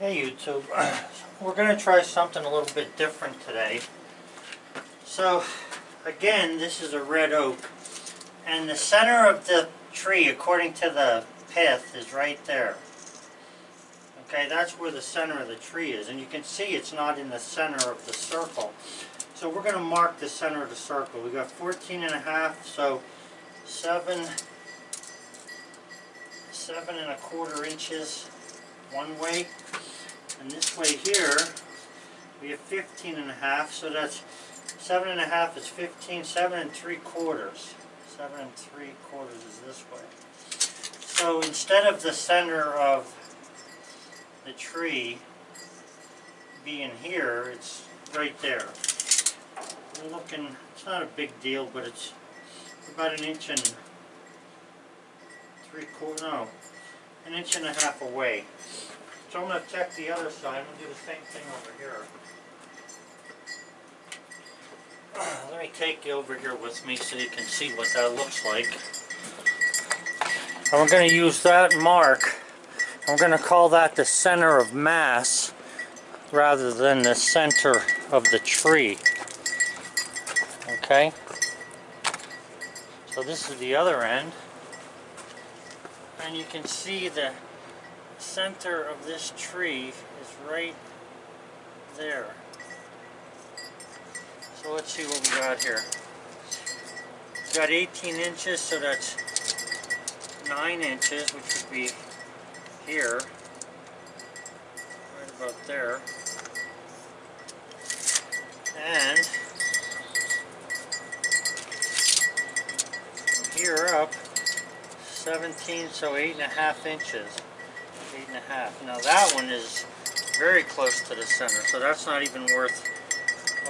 Hey YouTube, we're going to try something a little bit different today. So again, this is a red oak, and the center of the tree, according to the path, is right there. Okay, that's where the center of the tree is, and you can see it's not in the center of the circle. So we're going to mark the center of the circle. We got 14.5, so 7.25 inches one way. And this way here, we have 15.5, so that's 7.5 is 15, 7.75. 7.75 is this way. So instead of the center of the tree being here, it's right there. We're looking, it's not a big deal, but it's about 1.75 inches, no, 1.5 inches away. So I'm going to check the other side. I'm going to do the same thing over here. Let me take you over here with me so you can see what that looks like. And we're going to use that mark. We're going to call that the center of mass rather than the center of the tree. Okay? So this is the other end. And you can see the center of this tree is right there. So let's see what we got here. We got 18 inches, so that's 9 inches, which would be here, right about there. And from here up, 17, so 8.5 inches. 8.5. Now that one is very close to the center, so that's not even worth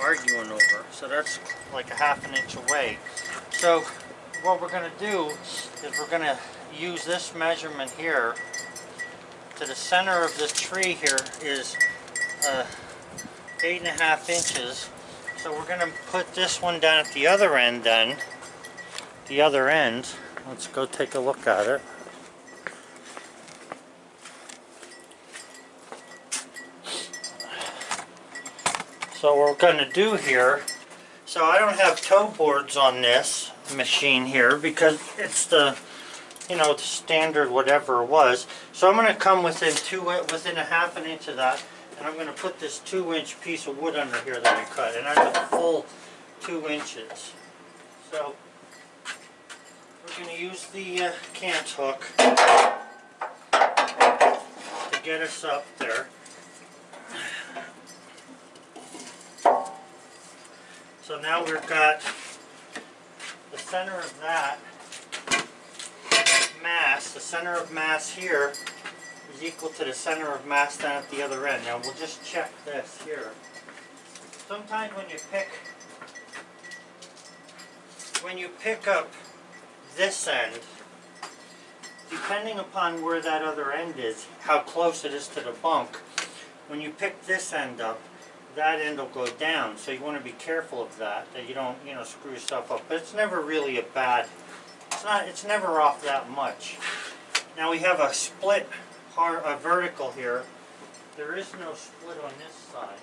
arguing over. So that's like 1/2 inch away. So what we're going to do is we're going to use this measurement here. To the center of this tree here is 8.5 inches. So we're going to put this one down at the other end then. The other end. Let's go take a look at it. So what we're going to do here, so I don't have toe boards on this machine here because it's the, the standard whatever it was. So I'm going to come within 1/2 inch of that, and I'm going to put this 2-inch piece of wood under here that I cut, and that's a full 2 inches. So we're going to use the cant hook to get us up there. So now we've got the center of that mass. The center of mass here is equal to the center of mass down at the other end. Now we'll just check this here. Sometimes when you pick up this end, depending upon where that other end is, how close it is to the bunk, when you pick this end up, that end will go down, so you want to be careful of that you don't, screw yourself up. But it's never really a bad, it's never off that much. Now we have a split, a vertical here. There is no split on this side.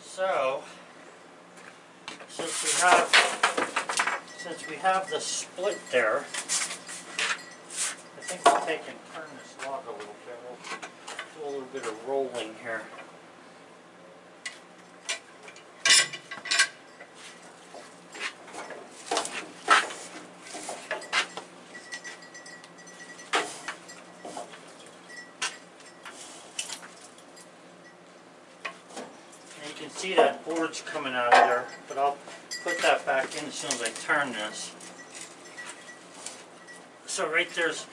So, since we have the split there, I think we'll take and turn this log a little bit. We'll do a little bit of rolling here. And you can see that board's coming out of there, but I'll put that back in as soon as I turn this. So right there's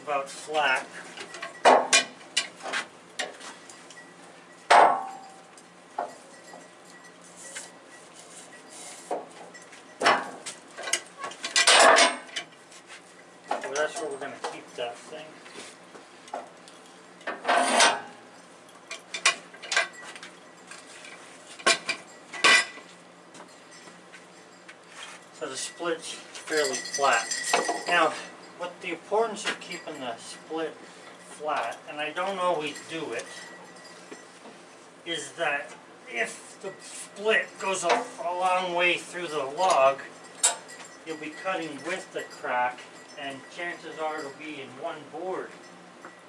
about flat. That's where we're going to keep that thing. So the split's fairly flat. Now, what the importance of keeping the split flat, and I don't always do it, is that if the split goes a long way through the log, you'll be cutting with the crack, and chances are it'll be in one board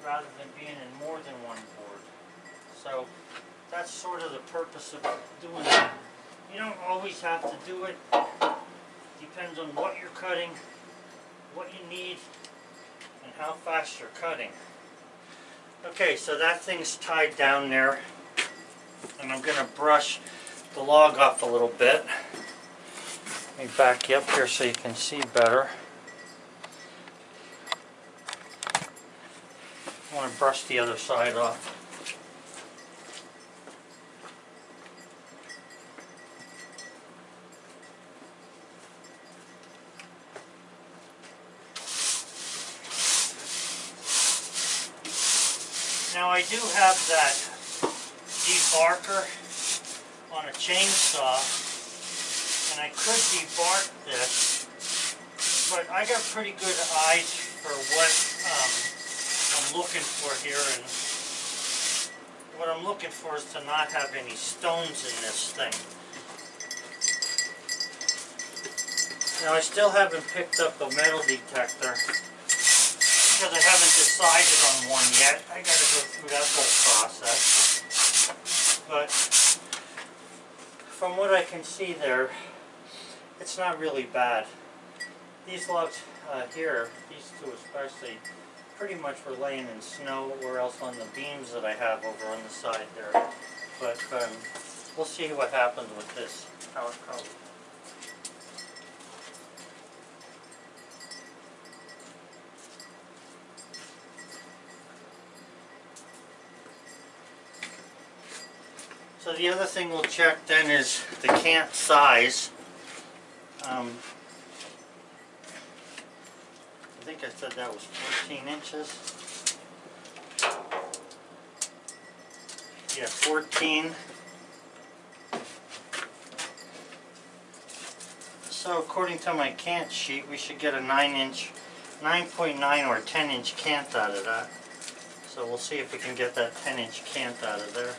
rather than being in more than one board. So that's sort of the purpose of doing that. You don't always have to do it. Depends on what you're cutting, what you need, and how fast you're cutting. Okay, so that thing's tied down there, and I'm going to brush the log off a little bit. Let me back you up here so you can see better. I want to brush the other side off. Now I do have that debarker on a chainsaw, and I could debark this, but I got pretty good eyes for what I'm looking for here, and what I'm looking for is to not have any stones in this thing. Now I still haven't picked up a metal detector because I haven't decided on one yet. I gotta go through that whole process. But from what I can see there, it's not really bad. These logs here, these two especially, pretty much were laying in snow or else on the beams that I have over on the side there. But we'll see what happens with this, how it goes. So the other thing we'll check then is the cant size. I think I said that was 14 inches. Yeah, 14. So according to my cant sheet, we should get a 9.9 or 10-inch cant out of that. So we'll see if we can get that 10-inch cant out of there.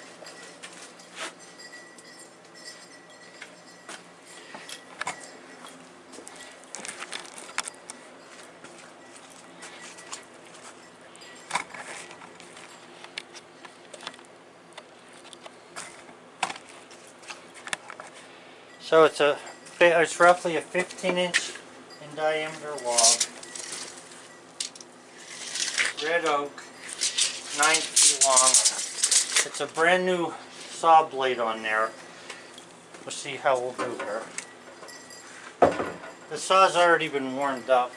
So it's roughly a 15-inch in diameter log. Red oak, 9 feet long. It's a brand new saw blade on there. We'll see how we'll do here. The saw's already been warmed up.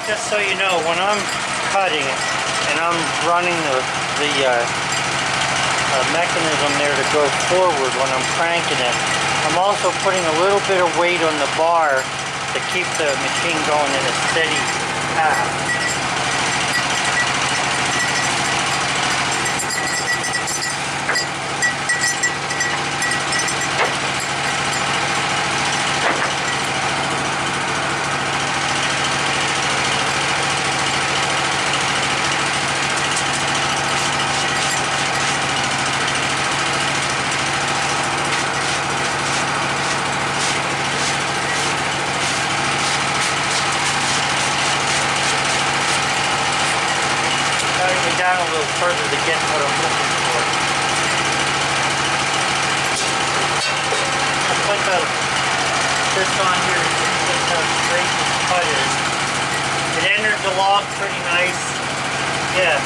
Just so you know, when I'm cutting and I'm running the mechanism there to go forward when I'm cranking it, I'm also putting a little bit of weight on the bar to keep the machine going in a steady path. down a little further to get what I'm looking for. I'll put this on here to see how straight this cut is. It entered the log pretty nice. Yeah.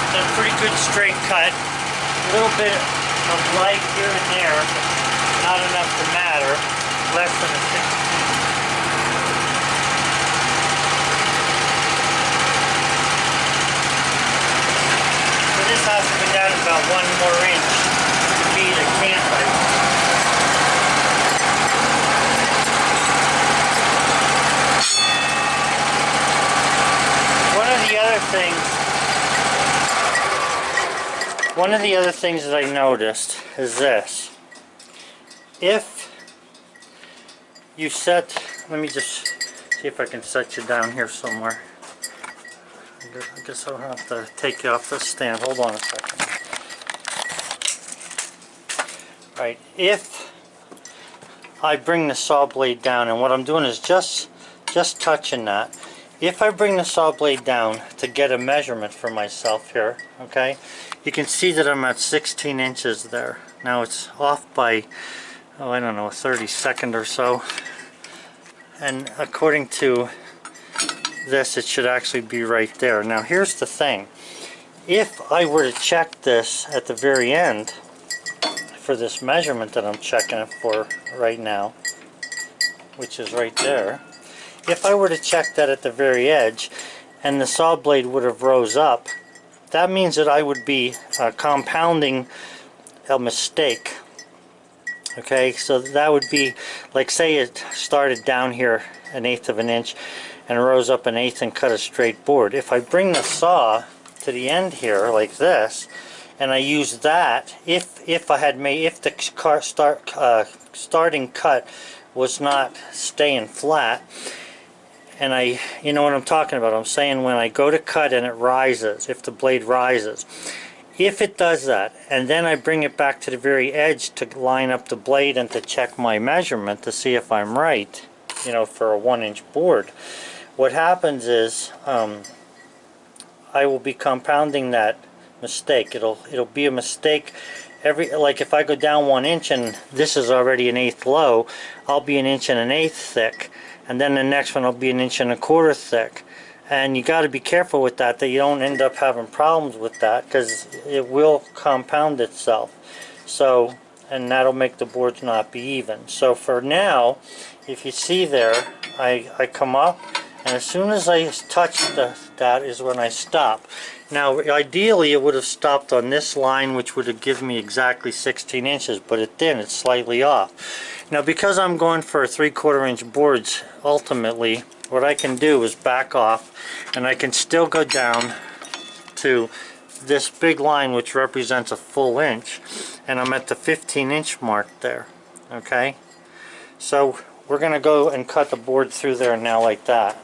It's a pretty good straight cut. A little bit of light here and there, not enough to matter. Less than a 16. So this has to be down about 1 more inch to be the cant pipe. One of the other things that I noticed is this. If you set, let me just see if I can set you down here somewhere. I guess I'll have to take you off the stand. Hold on a second. Right, if I bring the saw blade down, and what I'm doing is just touching that. If I bring the saw blade down to get a measurement for myself here, okay, you can see that I'm at 16 inches there. Now it's off by, oh, I don't know, a 32nd or so. And according to this, it should actually be right there. Now here's the thing. If I were to check this at the very end for this measurement that I'm checking it for right now, which is right there, if I were to check that at the very edge and the saw blade would have rose up, that means that I would be compounding a mistake. Okay, so that would be like, say it started down here 1/8 of an inch and rose up 1/8 and cut a straight board. If I bring the saw to the end here like this and I use that, if the starting cut was not staying flat, and you know what I'm talking about. I'm saying when I go to cut and it rises, if the blade rises, if it does that, and then I bring it back to the very edge to line up the blade and to check my measurement to see if I'm right, you know, for a 1-inch board, what happens is I will be compounding that mistake. It'll be a mistake like if I go down 1 inch and this is already 1/8 low, I'll be 1 1/8 thick. And then the next one will be 1 1/4 thick. And you got to be careful with that you don't end up having problems with that, because it will compound itself. So, and that'll make the boards not be even. So for now, if you see there, I come up, and as soon as I touch that is when I stop. Now ideally it would have stopped on this line, which would have given me exactly 16 inches, but it didn't. It's slightly off. Now because I'm going for 3/4 inch boards, ultimately what I can do is back off, and I can still go down to this big line which represents a full inch, and I'm at the 15-inch mark there. Okay, so we're gonna go and cut the board through there now like that.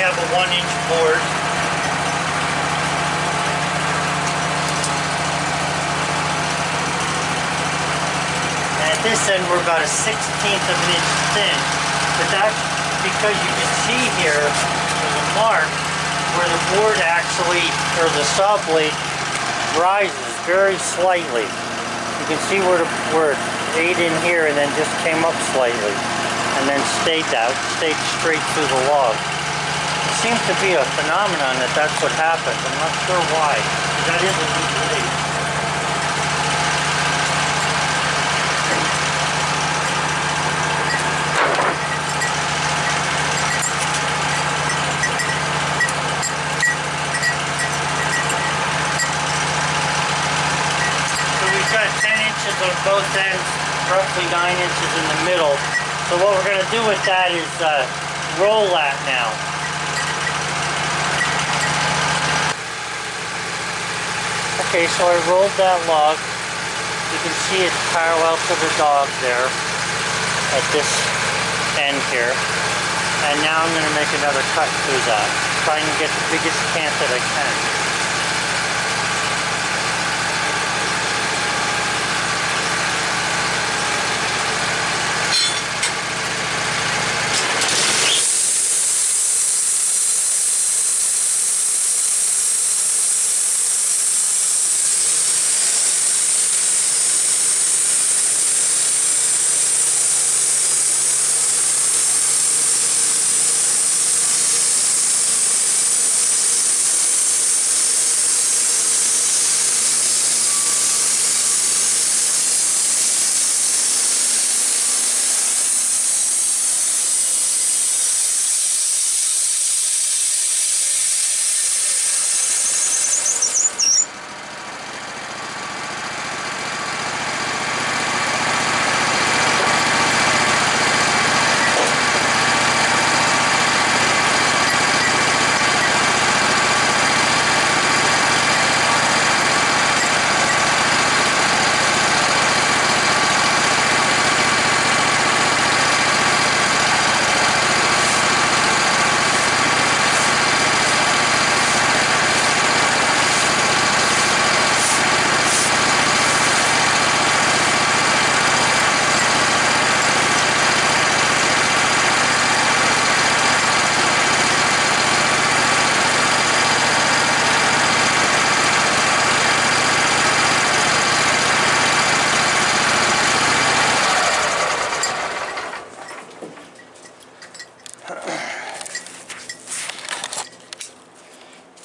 Have a 1-inch board. And at this end we're about a 1/16 of an inch thin, but that's because you can see here there's a mark where the board actually, or the saw blade, rises very slightly. You can see where it ate in here and then just came up slightly, and then stayed straight through the log. It seems to be a phenomenon that's what happens. I'm not sure why. That is a new blade. Got 10 inches on both ends, roughly 9 inches in the middle. So what we're going to do with that is roll that now. Okay, so I rolled that log. You can see it's parallel to the dog there at this end here. And now I'm going to make another cut through that, trying to get the biggest cant that I can.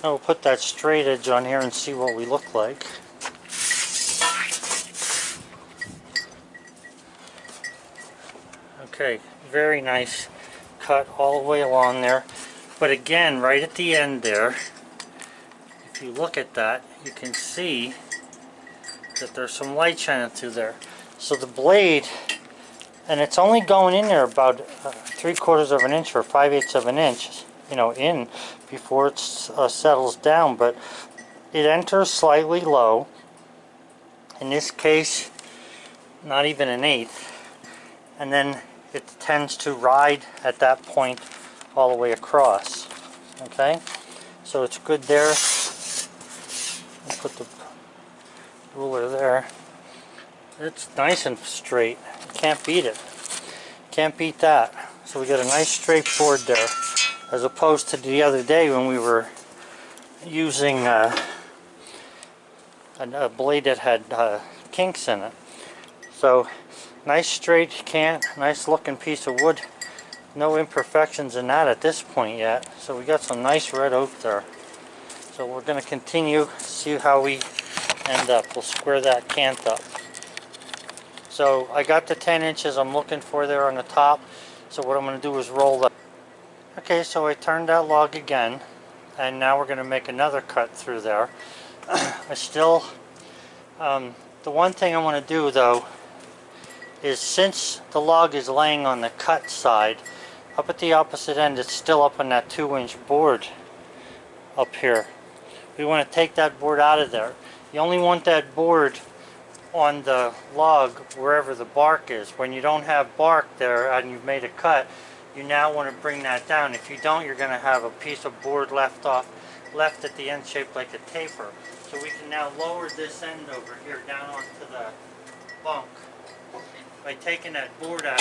I'll put that straight edge on here and see what we look like. Okay, very nice cut all the way along there. But again, right at the end there, if you look at that, you can see that there's some light shining through there. So the blade, and it's only going in there about 3/4 of an inch or 5/8 of an inch, you know, in before it settles down, but it enters slightly low. In this case, not even an eighth, and then it tends to ride at that point all the way across. Okay, so it's good there. I'll put the ruler there. It's nice and straight. Can't beat it. Can't beat that. So we got a nice straight board there, as opposed to the other day when we were using a blade that had kinks in it. So nice straight cant, nice looking piece of wood. No imperfections in that at this point yet. So we got some nice red oak there. So we're going to continue, see how we end up. We'll square that cant up. So I got the 10 inches I'm looking for there on the top. So what I'm going to do is roll that. Okay, so I turned that log again, and now we're going to make another cut through there. I still, the one thing I want to do though is, since the log is laying on the cut side, up at the opposite end it's still up on that 2-inch board up here. We want to take that board out of there. You only want that board on the log wherever the bark is. When you don't have bark there and you've made a cut, you now want to bring that down. If you don't, you're going to have a piece of board left at the end shaped like a taper. So we can now lower this end over here down onto the bunk by taking that board out.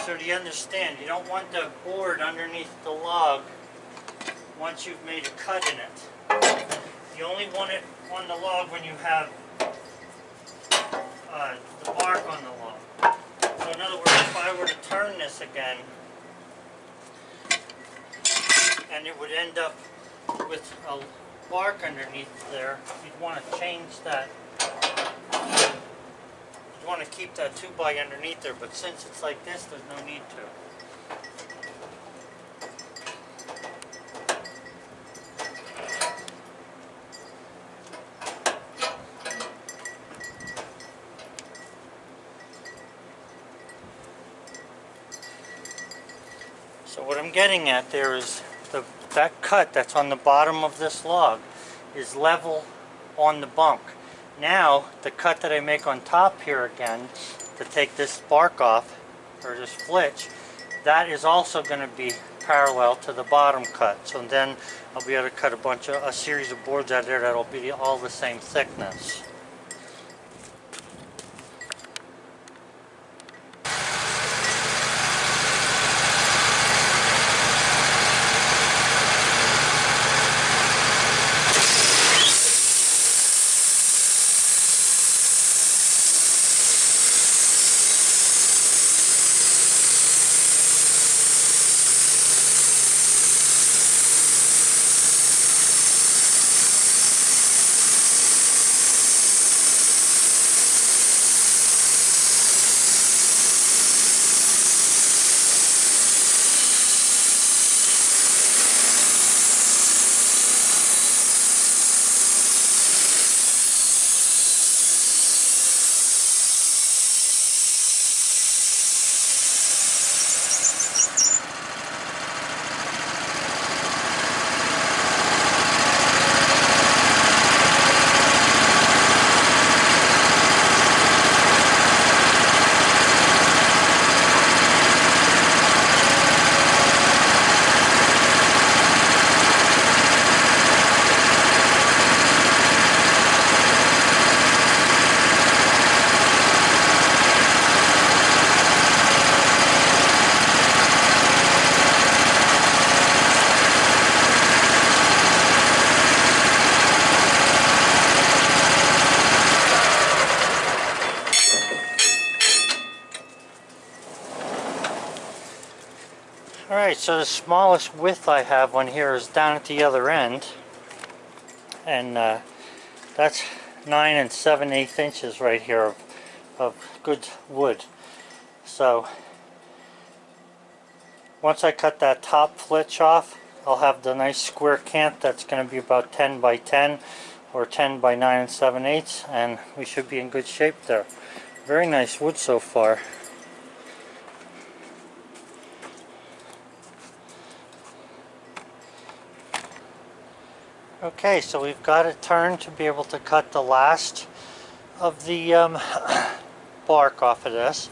So do you understand? You don't want the board underneath the log once you've made a cut in it. You only want it on the log when you have the bark on the log. So in other words, if I were to turn this again, and it would end up with a bark underneath there, you'd want to change that. You'd want to keep that 2x underneath there, but since it's like this, there's no need to. So what I'm getting at there is that cut that's on the bottom of this log is level on the bunk. Now the cut that I make on top here again to take this bark off, or this flitch, that is also going to be parallel to the bottom cut. So then I'll be able to cut a series of boards out there that'll be all the same thickness. Alright, so the smallest width I have on here is down at the other end, and that's 9 7/8 inches right here of good wood. So once I cut that top flitch off, I'll have the nice square cant that's going to be about 10 by 10 or 10 by 9 7/8, and we should be in good shape there. Very nice wood so far. Okay, so we've got it turned to be able to cut the last of the bark off of this.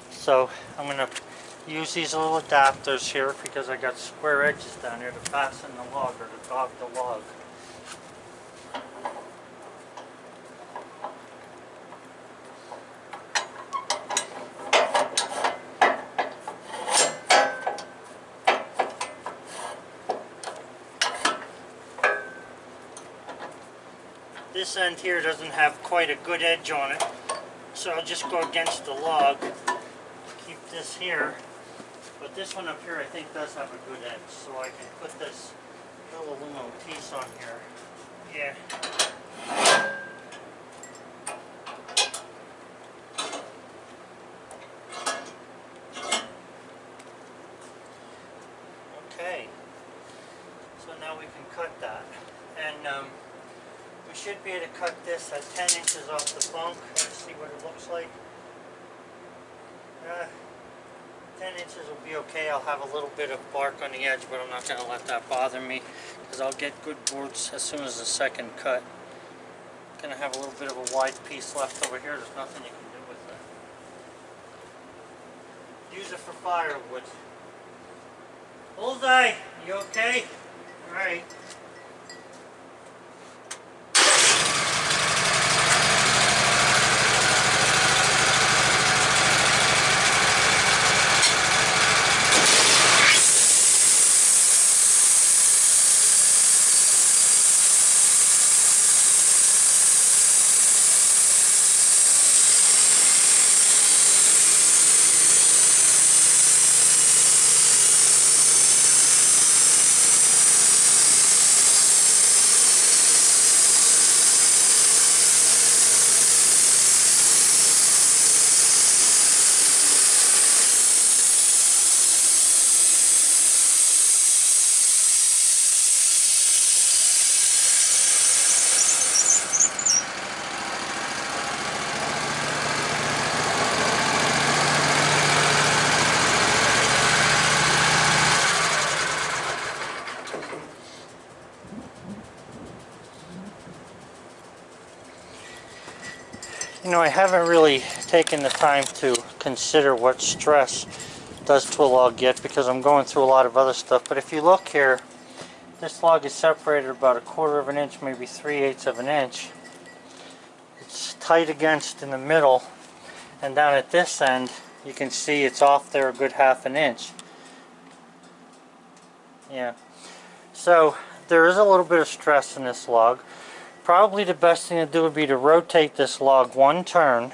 So I'm going to use these little adapters here because I got square edges down here to fasten the log or to dog the log. This end here doesn't have quite a good edge on it, so I'll just go against the log, keep this here, but this one up here I think does have a good edge, so I can put this little aluminum piece on here. Yeah. Okay, so now we can cut that, and we should be able to cut this at 10 inches off the bunk. Let's see what it looks like. 10 inches will be okay. I'll have a little bit of bark on the edge, but I'm not going to let that bother me because I'll get good boards as soon as the second cut. I'm going to have a little bit of a wide piece left over here. There's nothing you can do with it. Use it for firewood. Bullseye, you okay? Alright. You know, I haven't really taken the time to consider what stress does to a log yet because I'm going through a lot of other stuff. But if you look here, this log is separated about 1/4 of an inch, maybe 3/8 of an inch. It's tight against in the middle, and down at this end you can see it's off there a good 1/2 an inch. Yeah, so there is a little bit of stress in this log. Probably the best thing to do would be to rotate this log one turn,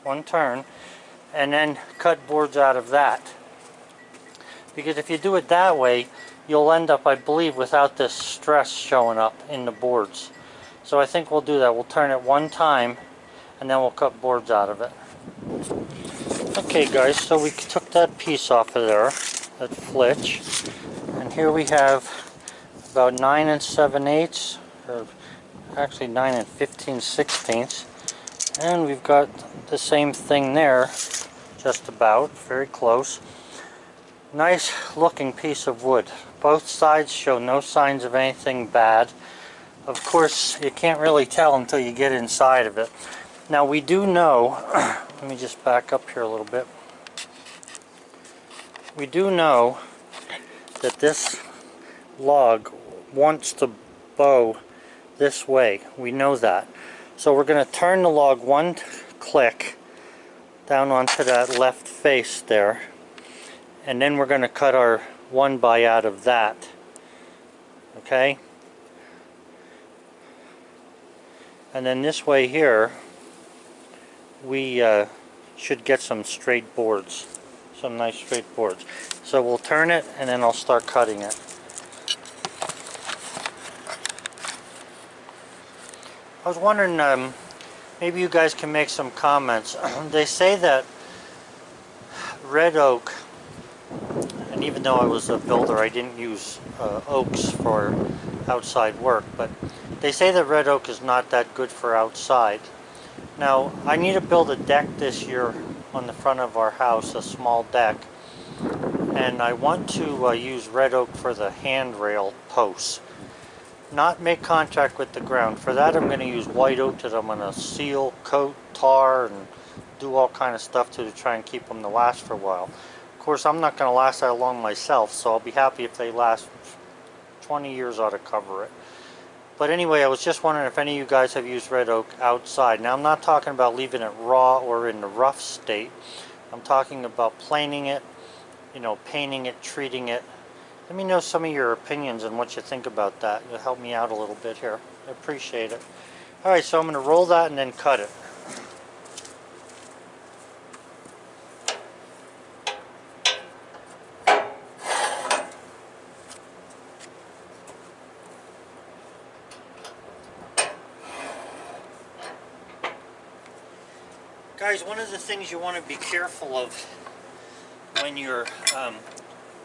and then cut boards out of that. Because if you do it that way, you'll end up, I believe, without this stress showing up in the boards. So I think we'll do that. We'll turn it one time, and then we'll cut boards out of it. Okay guys, so we took that piece off of there, that flitch, and here we have about 9 7/8, or actually 9 15/16, and we've got the same thing there, just about, very close. Nice looking piece of wood. Both sides show no signs of anything bad. Of course, you can't really tell until you get inside of it. Now we do know, let me just back up here a little bit. We do know that this log wants to bow this way. We know that. So we're going to turn the log one click down onto that left face there, and then we're going to cut our 1x out of that. Okay? And then this way here, we should get some straight boards. Some nice straight boards. So we'll turn it, and then I'll start cutting it. I was wondering, maybe you guys can make some comments. They say that red oak, and even though I was a builder, I didn't use oaks for outside work, but they say that red oak is not that good for outside. Now, I need to build a deck this year on the front of our house, a small deck, and I want to use red oak for the handrail posts. Not make contact with the ground. For that, I'm going to use white oak that I'm going to seal, coat, tar, and do all kind of stuff to try and keep them to last for a while. Of course, I'm not going to last that long myself, so I'll be happy if they last 20 years ought to cover it. But anyway, I was just wondering if any of you guys have used red oak outside. Now, I'm not talking about leaving it raw or in the rough state. I'm talking about planing it, you know, painting it, treating it. Let me know some of your opinions and what you think about that. It'll help me out a little bit here. I appreciate it. Alright, so I'm going to roll that and then cut it. Guys, one of the things you want to be careful of when you're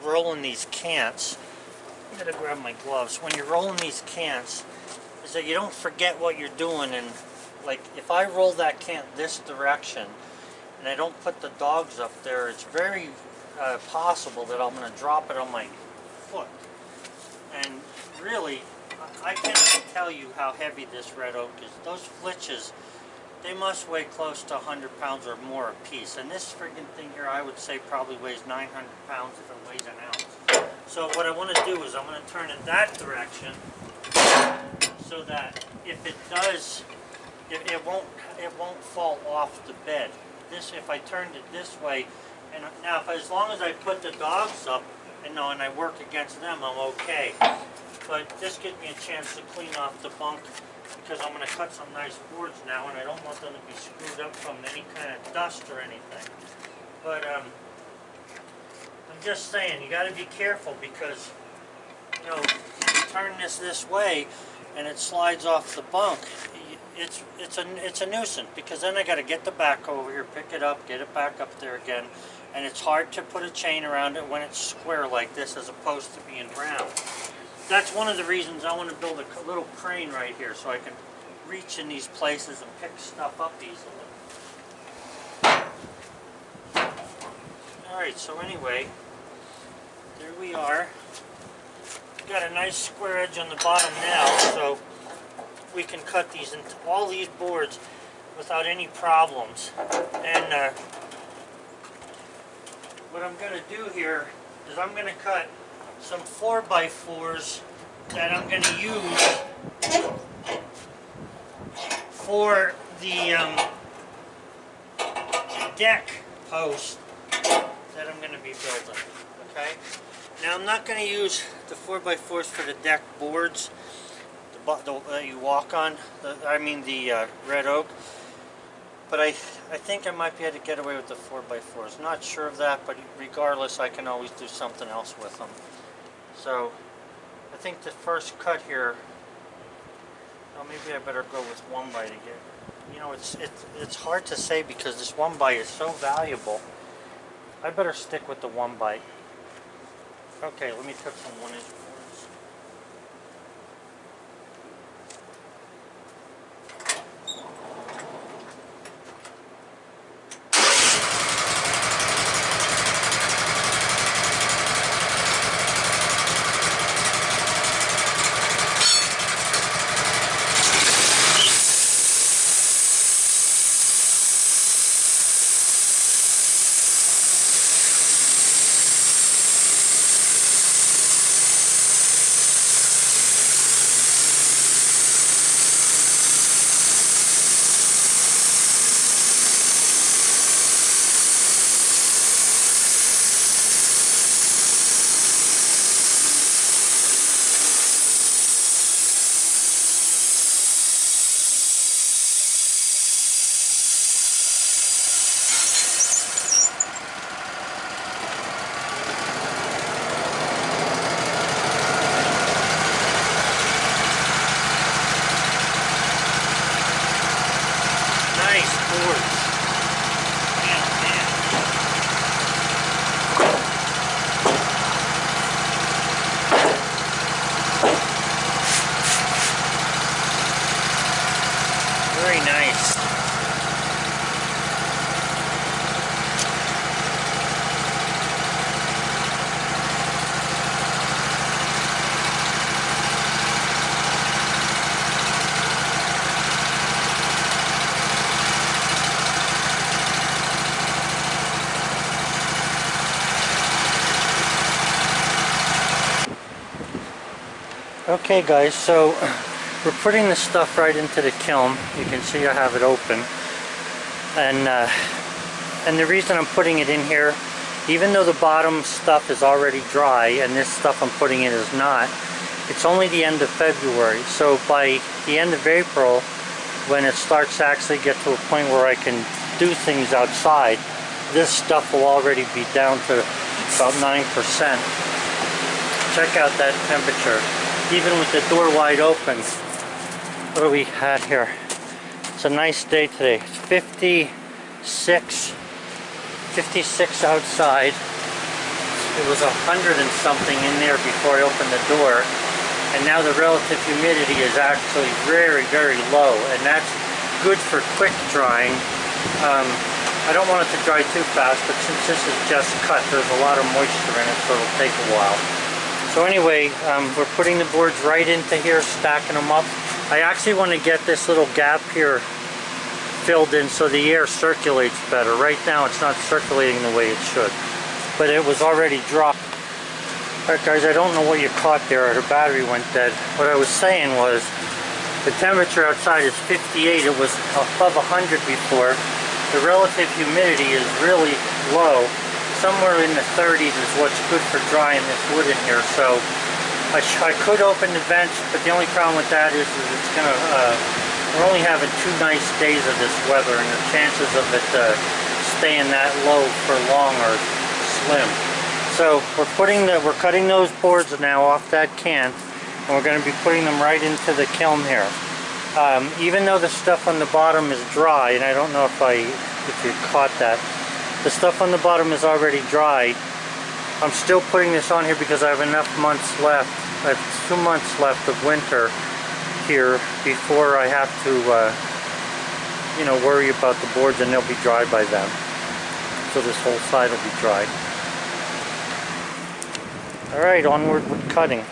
rolling these cants, I'm going to grab my gloves, when you're rolling these cants, is that you don't forget what you're doing. And like, if I roll that cant this direction and I don't put the dogs up there, it's very possible that I'm going to drop it on my foot. And really, I can't tell you how heavy this red oak is. Those flitches, they must weigh close to 100 pounds or more a piece. And this friggin' thing here, I would say probably weighs 900 pounds if it weighs an ounce. So what I want to do is I'm going to turn it that direction so that if it does, it won't fall off the bed. This, if I turned it this way, and now as long as I put the dogs up, and I work against them, I'm okay. But this gives me a chance to clean off the bunk, because I'm going to cut some nice boards now, and I don't want them to be screwed up from any kind of dust or anything. But I'm just saying, you got to be careful, because you turn this way and it slides off the bunk. It's a nuisance, because then I got to get the back over here, pick it up, get it back up there again, and it's hard to put a chain around it when it's square like this as opposed to being round. That's one of the reasons I want to build a little crane right here, so I can reach in these places and pick stuff up easily. Alright, so anyway, there we are. We've got a nice square edge on the bottom now, so we can cut these into all these boards. without any problems. And what I'm going to do here is I'm going to cut some 4x4s that I'm going to use for the deck post that I'm going to be building. Okay. Now I'm not going to use the 4x4s for the deck boards that you walk on. The red oak. But I think I might be able to get away with the 4x4s. Not sure of that, but regardless, I can always do something else with them. So I think the first cut here. Well, maybe I better go with 1x to get. You know, it's hard to say because this 1x is so valuable. I better stick with the 1x. Okay, let me cut some 1-inch boards. Very nice. Okay guys, so we're putting the stuff right into the kiln. You can see I have it open, and the reason I'm putting it in here, even though the bottom stuff is already dry and this stuff I'm putting in is not, it's only the end of February. So by the end of April, when it starts to actually get to a point where I can do things outside, this stuff will already be down to about 9%. Check out that temperature. Even with the door wide open. What do we have here? It's a nice day today. It's 56 outside. It was 100 and something in there before I opened the door. And now the relative humidity is actually very, very low. And that's good for quick drying. I don't want it to dry too fast, but since this is just cut, there's a lot of moisture in it, so it'll take a while. So anyway, we're putting the boards right into here, stacking them up. I actually want to get this little gap here filled in so the air circulates better. Right now it's not circulating the way it should, but it was already dry. Alright guys, I don't know what you caught there. The battery went dead. What I was saying was the temperature outside is 58. It was above 100 before. The relative humidity is really low. Somewhere in the 30s is what's good for drying this wood in here. So I could open the vents, but the only problem with that is it's gonna we're only having 2 nice days of this weather, and the chances of it staying that low for long are slim. So we're cutting those boards now off that cant, and we're going to be putting them right into the kiln here. Even though the stuff on the bottom is dry, and I don't know if you caught that. The stuff on the bottom is already dry. I'm still putting this on here because I have enough months left. I have 2 months left of winter here before I have to, worry about the boards, and they'll be dry by then. So this whole side will be dry. All right, onward with cutting.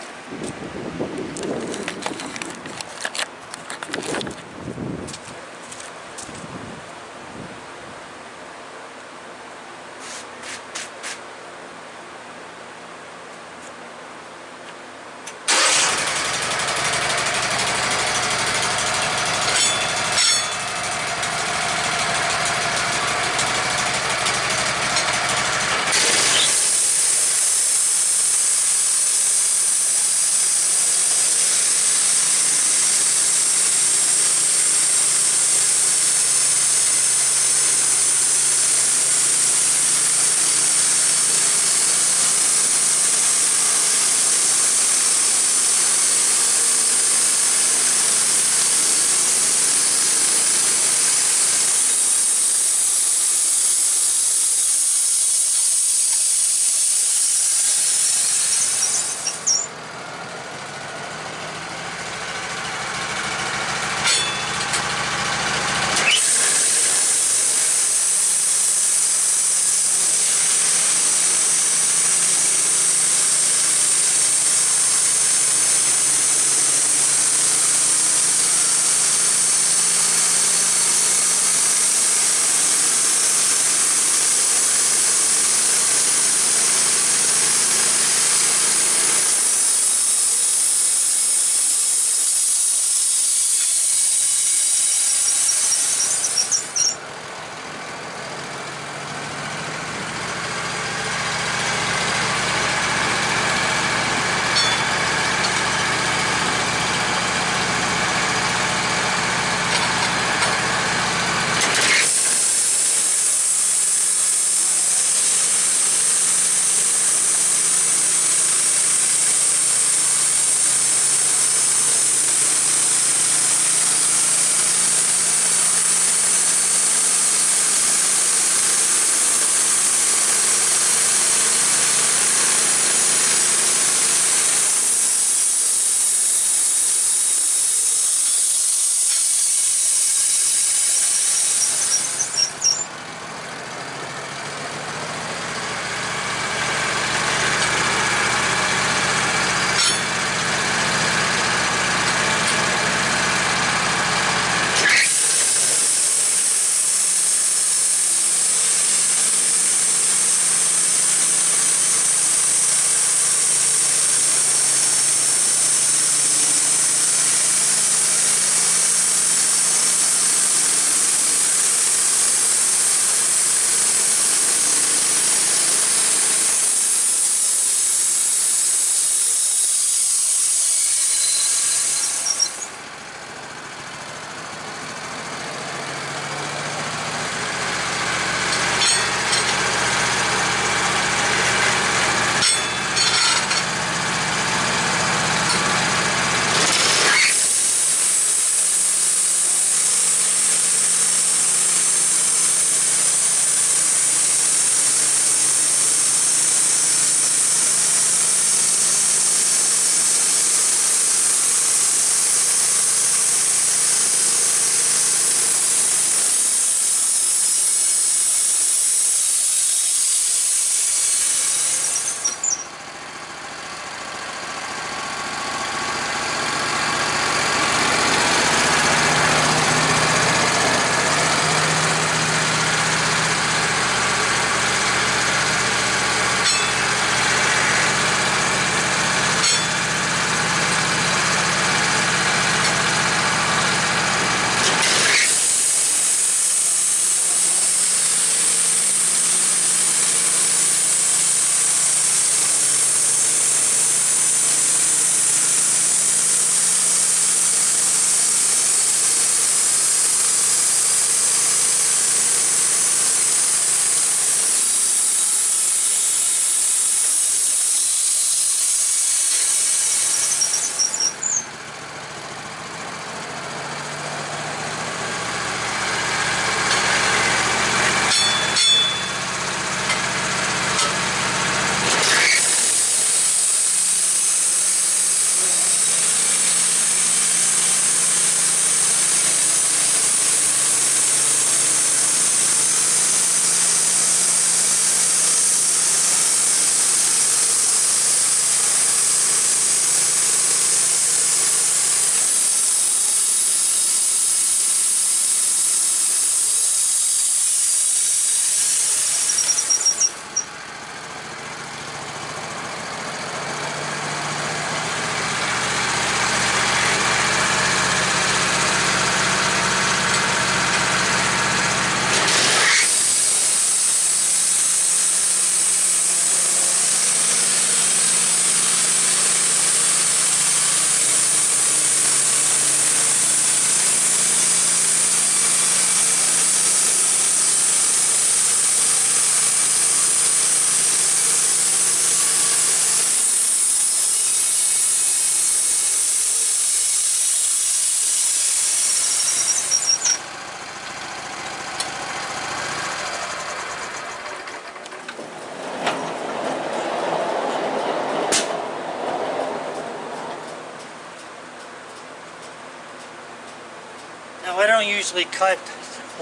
Now I don't usually cut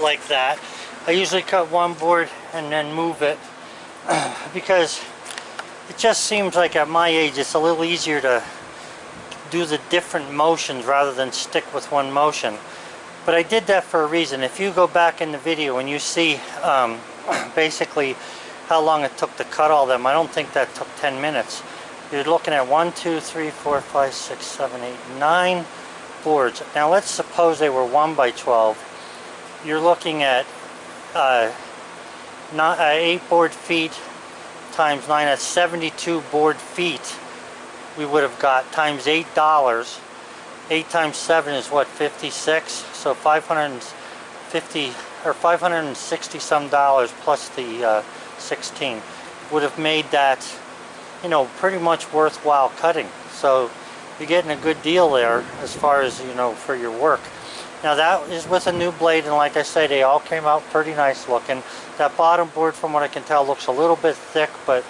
like that. I usually cut one board and then move it because it just seems like at my age it's a little easier to do the different motions rather than stick with one motion. But I did that for a reason. If you go back in the video and you see basically how long it took to cut all them, I don't think that took 10 minutes. You're looking at 1, 2, 3, 4, 5, 6, 7, 8, 9 boards. Now let's suppose they were 1 by 12. You're looking at 8 board feet times 9, that's 72 board feet we would have got, times $8. 8 times 7 is what, 56? So 550 or 560 some dollars plus the 16 would have made that, you know, pretty much worthwhile cutting. So you're getting a good deal there as far as, you know, for your work. Now that is with a new blade, and like I say, they all came out pretty nice looking. That bottom board, from what I can tell, looks a little bit thick, but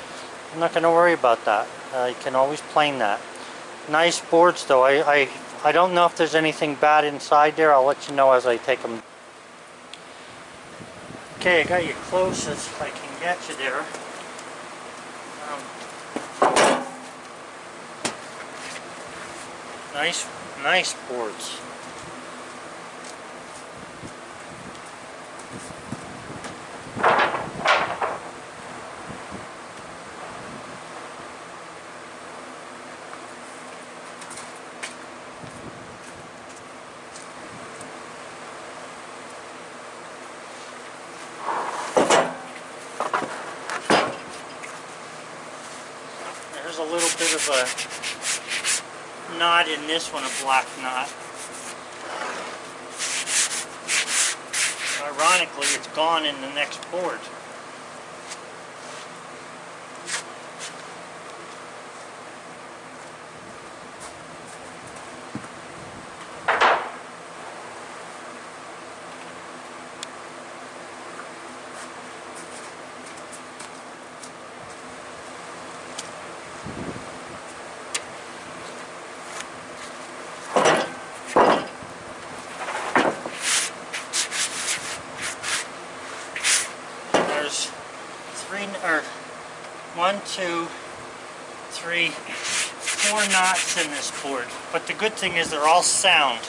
I'm not going to worry about that. You can always plane that. Nice boards though. I don't know if there's anything bad inside there. I'll let you know as I take them. Okay, I got you close as I can get you there. Nice boards. There's a little bit of a knot in this one, a black knot. Ironically, it's gone in the next board. One, two, three, 4 knots in this board. But the good thing is they're all sound.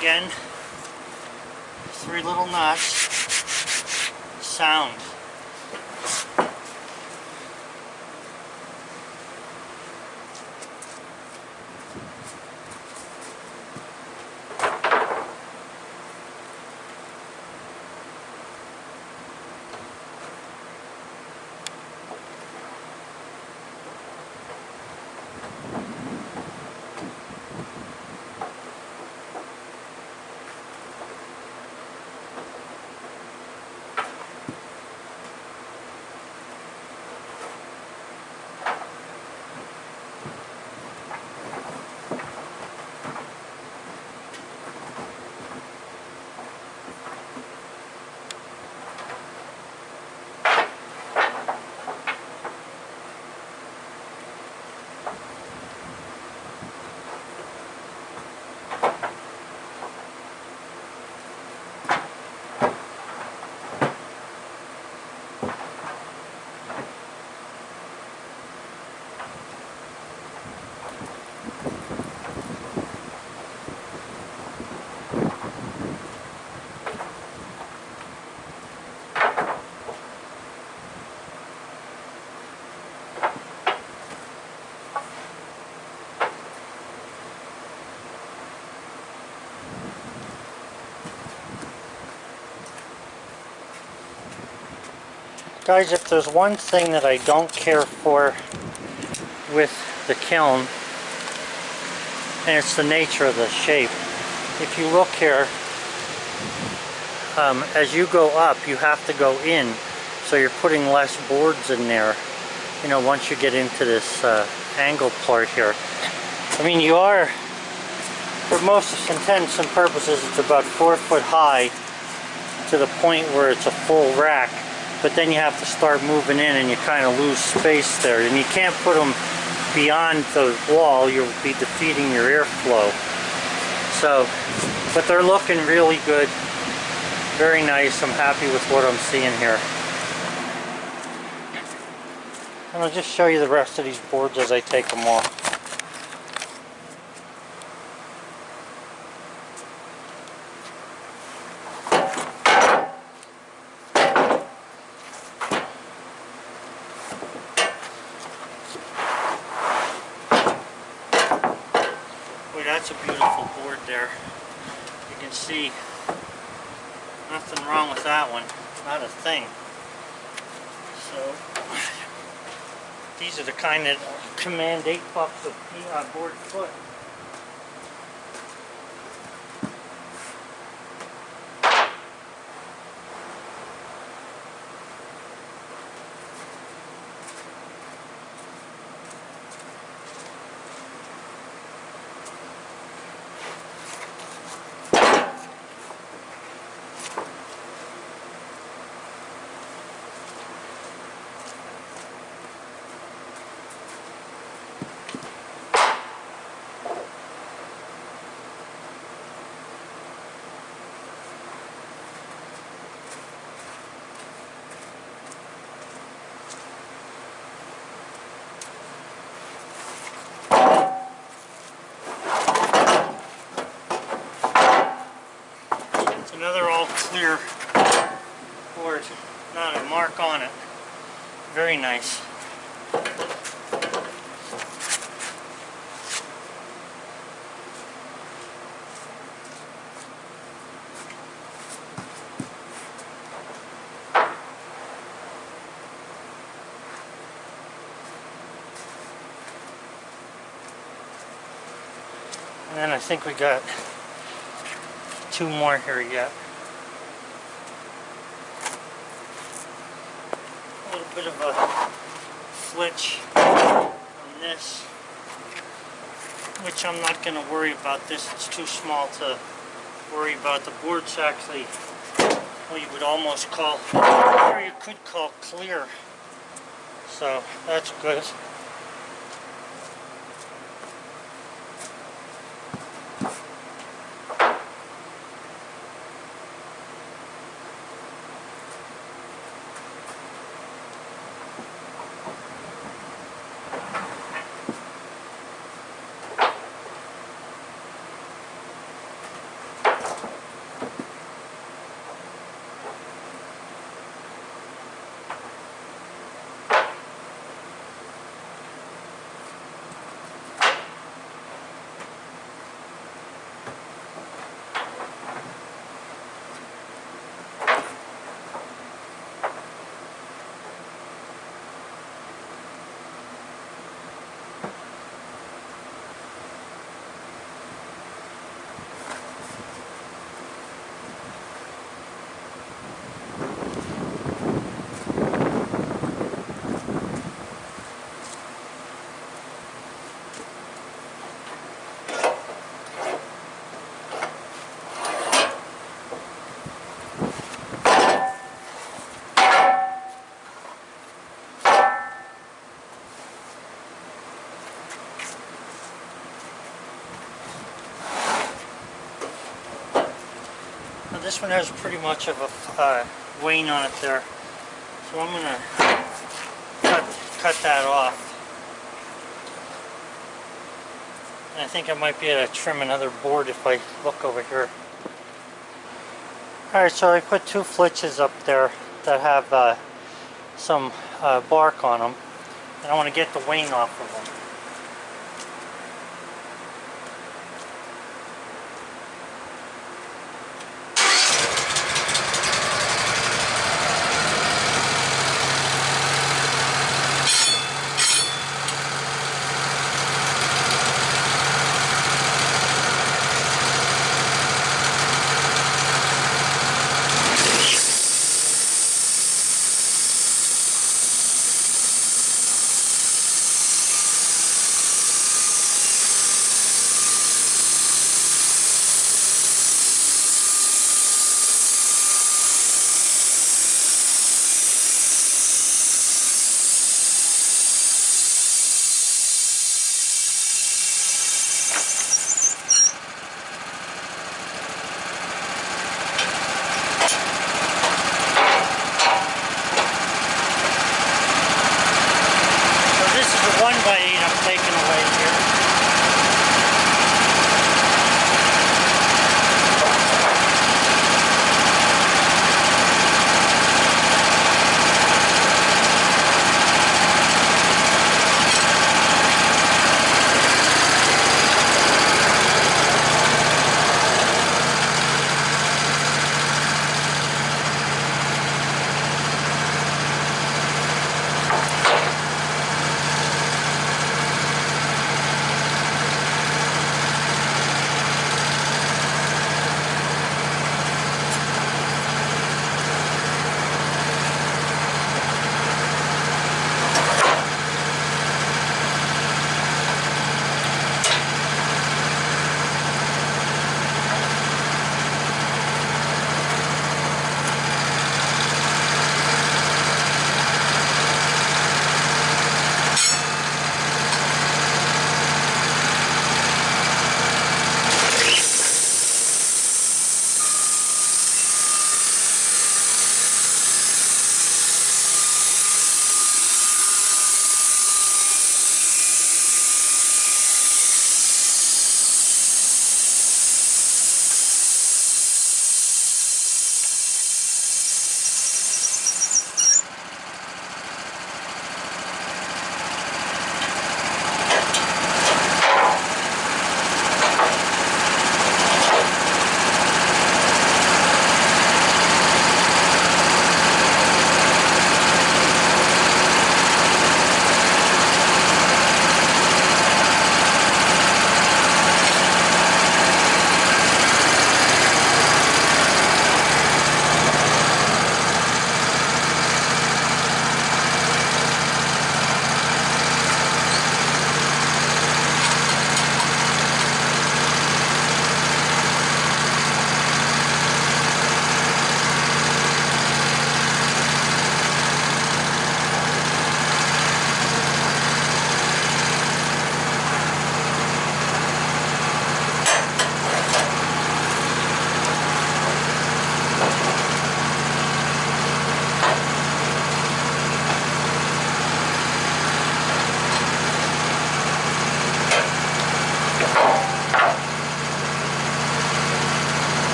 Again, 3 little knots, sound. Guys, if there's one thing that I don't care for with the kiln, and it's the nature of the shape. If you look here, as you go up, you have to go in, so you're putting less boards in there, you know, once you get into this angle part here. I mean, you are, for most intents and purposes, it's about 4 foot high to the point where it's a full rack, but then you have to start moving in and you kind of lose space there, and you can't put them beyond the wall. You'll be defeating your airflow. So, but they're looking really good, very nice. I'm happy with what I'm seeing here. And I'll just show you the rest of these boards as I take them off. Boy, that's a beautiful board there. You can see nothing wrong with that one, not a thing. So these are the kind that command $8 a board foot. Another all clear board, not a mark on it. Very nice. And then I think we got 2 more here yet. A little bit of a flitch on this, which I'm not going to worry about this. It's too small to worry about. The board's actually what you would almost call, or you could call clear. So that's good. This one has pretty much of a wane on it there, so I'm going to cut that off. And I think I might be able to trim another board if I look over here. Alright, so I put 2 flitches up there that have some bark on them, and I want to get the wane off of them.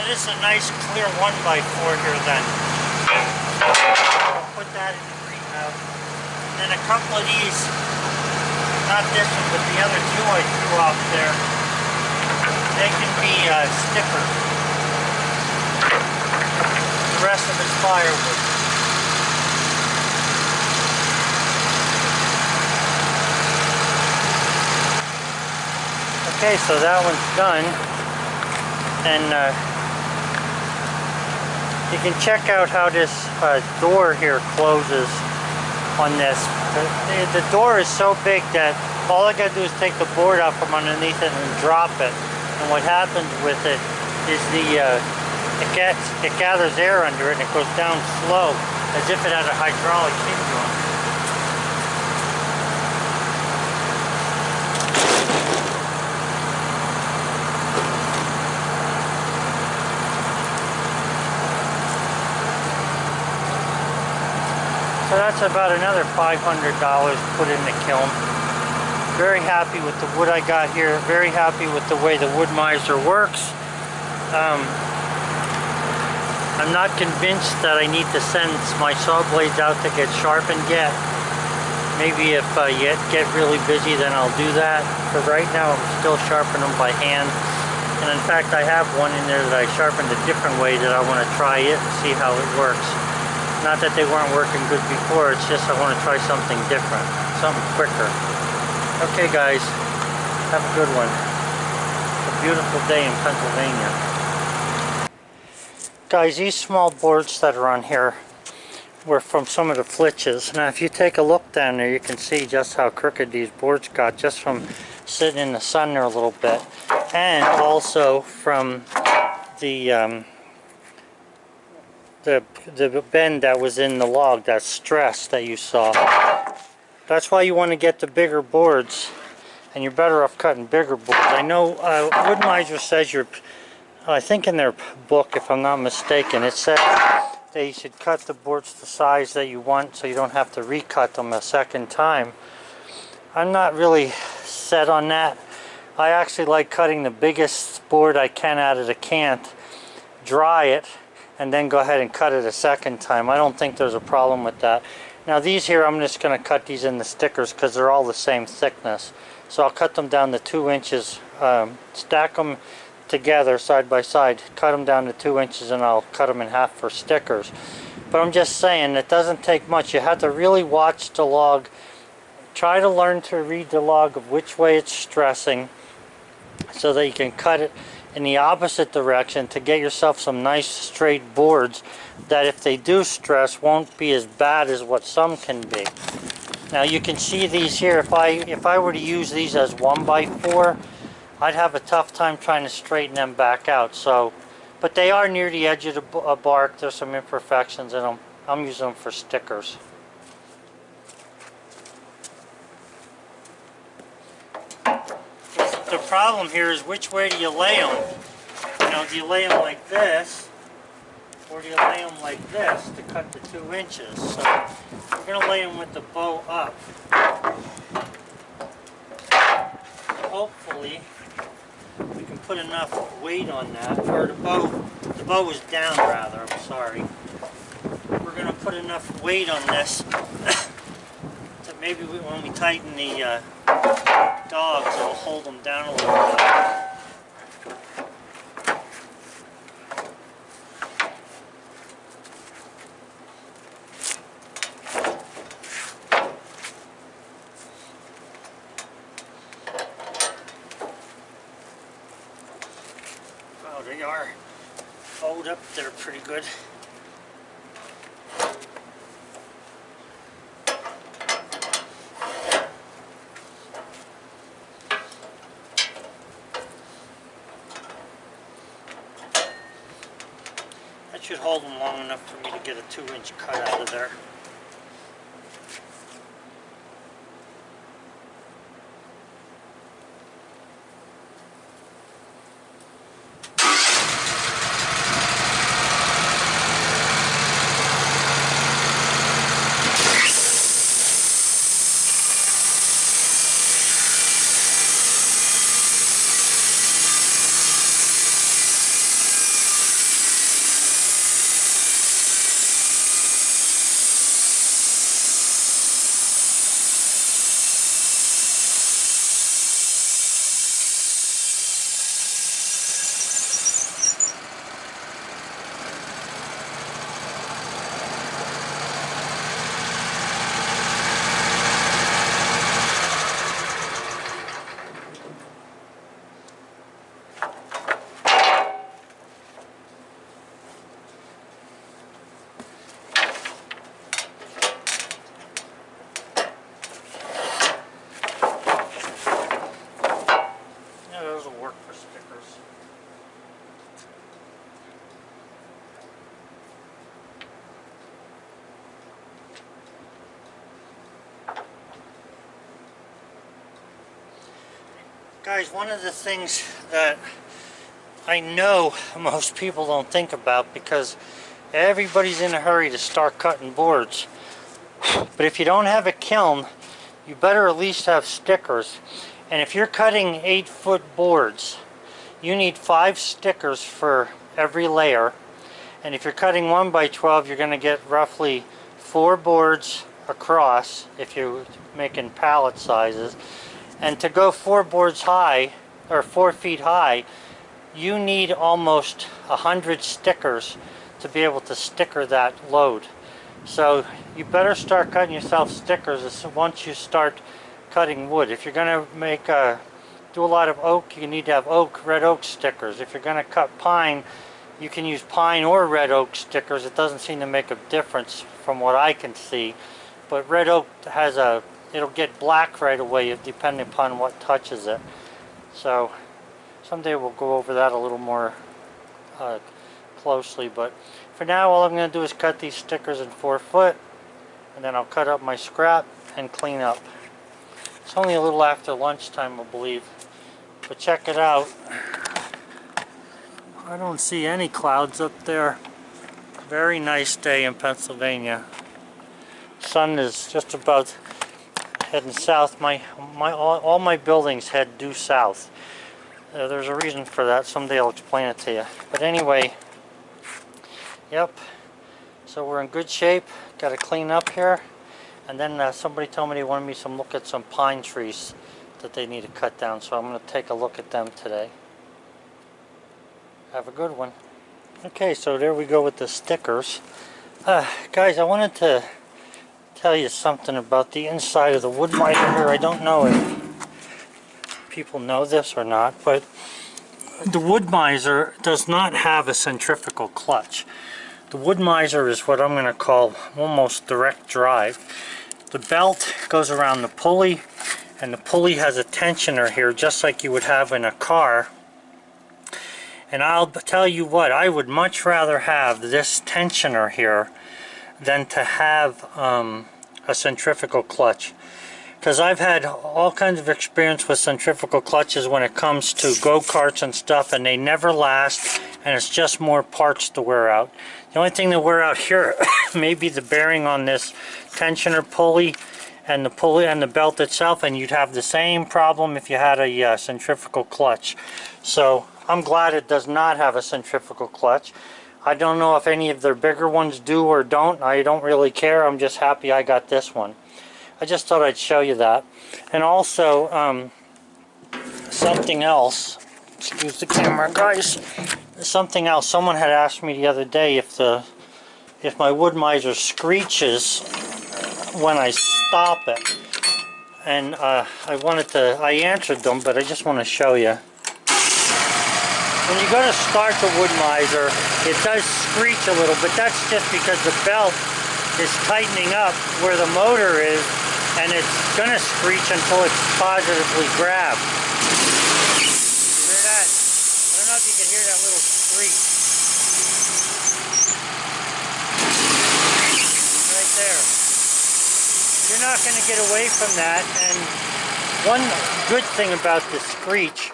This is a nice clear 1x4 here then. I'll put that in the greenhouse. And then a couple of these, not this one, but the other two I threw off there, they can be stiffer. The rest of it's firewood. Okay, so that one's done. And you can check out how this door here closes on this. The door is so big that all I gotta do is take the board out from underneath it and drop it. And what happens with it is it gathers air under it and it goes down slow as if it had a hydraulic hinge on it. So that's about another $500 put in the kiln. Very happy with the wood I got here. Very happy with the way the Woodmizer works. I'm not convinced that I need to send my saw blades out to get sharpened yet. Maybe if you get really busy, then I'll do that. For right now, I'm still sharpening them by hand. And in fact, I have one in there that I sharpened a different way that I want to try it and see how it works. Not that they weren't working good before, it's just I want to try something different, something quicker. Okay guys, have a good one. It's a beautiful day in Pennsylvania. Guys, these small boards that are on here were from some of the flitches. Now if you take a look down there, you can see just how crooked these boards got just from sitting in the sun there a little bit. And also from the bend that was in the log, that stress that you saw. That's why you want to get the bigger boards, and you're better off cutting bigger boards. I know Woodmizer says I think in their book, if I'm not mistaken, it says that you should cut the boards the size that you want so you don't have to recut them a second time. I'm not really set on that. I actually like cutting the biggest board I can out of the cant, dry it, and then go ahead and cut it a second time. I don't think there's a problem with that. Now these here, I'm just going to cut these into stickers because they're all the same thickness. So I'll cut them down to 2 inches, stack them together side by side, cut them down to 2 inches, and I'll cut them in half for stickers. But I'm just saying, it doesn't take much. You have to really watch the log. Try to learn to read the log of which way it's stressing so that you can cut it in the opposite direction to get yourself some nice straight boards that, if they do stress, won't be as bad as what some can be. Now you can see these here. If I were to use these as 1x4, I'd have a tough time trying to straighten them back out. So, but they are near the edge of the bark. There's some imperfections in them. I'm using them for stickers. The problem here is, which way do you lay them? You know, do you lay them like this, or do you lay them like this to cut the 2 inches? So we're going to lay them with the bow up. Hopefully we can put enough weight on that, or the bow is down rather, I'm sorry. We're going to put enough weight on this that maybe when we tighten the dogs, it'll hold them down a little bit. Oh, they are bowed up there pretty good. That should hold them long enough for me to get a 2-inch cut out of there. Guys, one of the things that I know most people don't think about, because everybody's in a hurry to start cutting boards, but if you don't have a kiln, you better at least have stickers. And if you're cutting 8-foot boards, you need 5 stickers for every layer. And if you're cutting 1x12, you're going to get roughly 4 boards across if you're making pallet sizes. And to go 4 boards high, or 4 feet high, you need almost 100 stickers to be able to sticker that load. So you better start cutting yourself stickers once you start cutting wood. If you're going to do a lot of oak, you need to have red oak stickers. If you're going to cut pine, you can use pine or red oak stickers. It doesn't seem to make a difference from what I can see. But red oak it'll get black right away depending upon what touches it. So someday we'll go over that a little more closely, but for now all I'm going to do is cut these stickers in 4 foot, and then I'll cut up my scrap and clean up. It's only a little after lunchtime, I believe, but check it out. I don't see any clouds up there. Very nice day in Pennsylvania. Sun is just about heading south. All my buildings head due south. There's a reason for that. Someday I'll explain it to you. But anyway, yep. So we're in good shape. Got to clean up here. And then somebody told me they wanted me to look at some pine trees that they need to cut down. So I'm going to take a look at them today. Have a good one. Okay, so there we go with the stickers. Guys, I wanted to tell you something about the inside of the Woodmizer here. I don't know if people know this or not, but the Woodmizer does not have a centrifugal clutch. The Woodmizer is what I'm going to call almost direct drive. The belt goes around the pulley, and the pulley has a tensioner here just like you would have in a car. And I'll tell you what, I would much rather have this tensioner here than to have a centrifugal clutch. Because I've had all kinds of experience with centrifugal clutches when it comes to go-karts and stuff, and they never last, and it's just more parts to wear out. The only thing that wear out here may be the bearing on this tensioner pulley and the belt itself, and you'd have the same problem if you had a centrifugal clutch. So I'm glad it does not have a centrifugal clutch. I don't know if any of their bigger ones do or don't. I don't really care. I'm just happy I got this one. I just thought I'd show you that. And also, something else. Excuse the camera, guys. Something else. Someone had asked me the other day if my Woodmizer screeches when I stop it. And I answered them, but I just want to show you. When you go to start the Woodmizer, it does screech a little, but that's just because the belt is tightening up where the motor is, and it's going to screech until it's positively grabbed. Hear that? I don't know if you can hear that little screech. Right there. You're not going to get away from that, and one good thing about the screech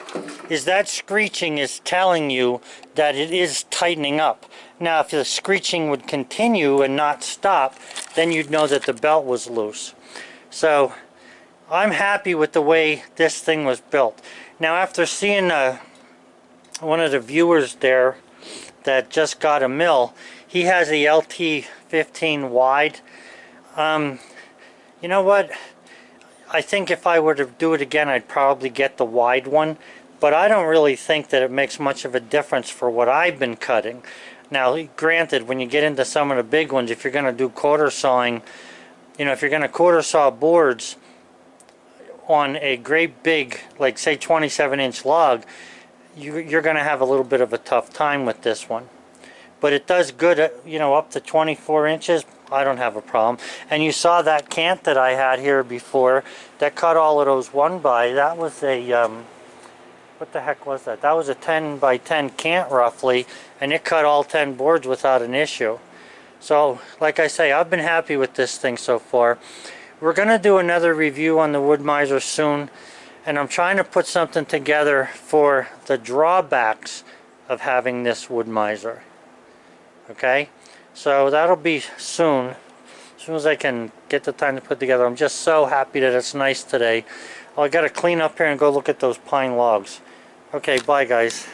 is that screeching is telling you that it is tightening up. Now, if the screeching would continue and not stop, then you'd know that the belt was loose. So, I'm happy with the way this thing was built. Now, after seeing one of the viewers there that just got a mill, he has a LT15 wide. You know what? I think if I were to do it again, I'd probably get the wide one. But I don't really think that it makes much of a difference for what I've been cutting. Now, granted, when you get into some of the big ones, if you're going to do quarter sawing, you know, if you're going to quarter saw boards on a great big, like say 27-inch log, you're going to have a little bit of a tough time with this one. But it does good, you know, up to 24 inches. I don't have a problem. And you saw that cant that I had here before that cut all of those 1x. That was a what the heck was that? That was a 10 by 10 cant roughly, and it cut all 10 boards without an issue. So, like I say, I've been happy with this thing so far. We're going to do another review on the Woodmizer soon, and I'm trying to put something together for the drawbacks of having this Woodmizer. Okay? So that'll be soon. As soon as I can get the time to put together. I'm just so happy that it's nice today. I got to clean up here and go look at those pine logs. Okay, bye guys.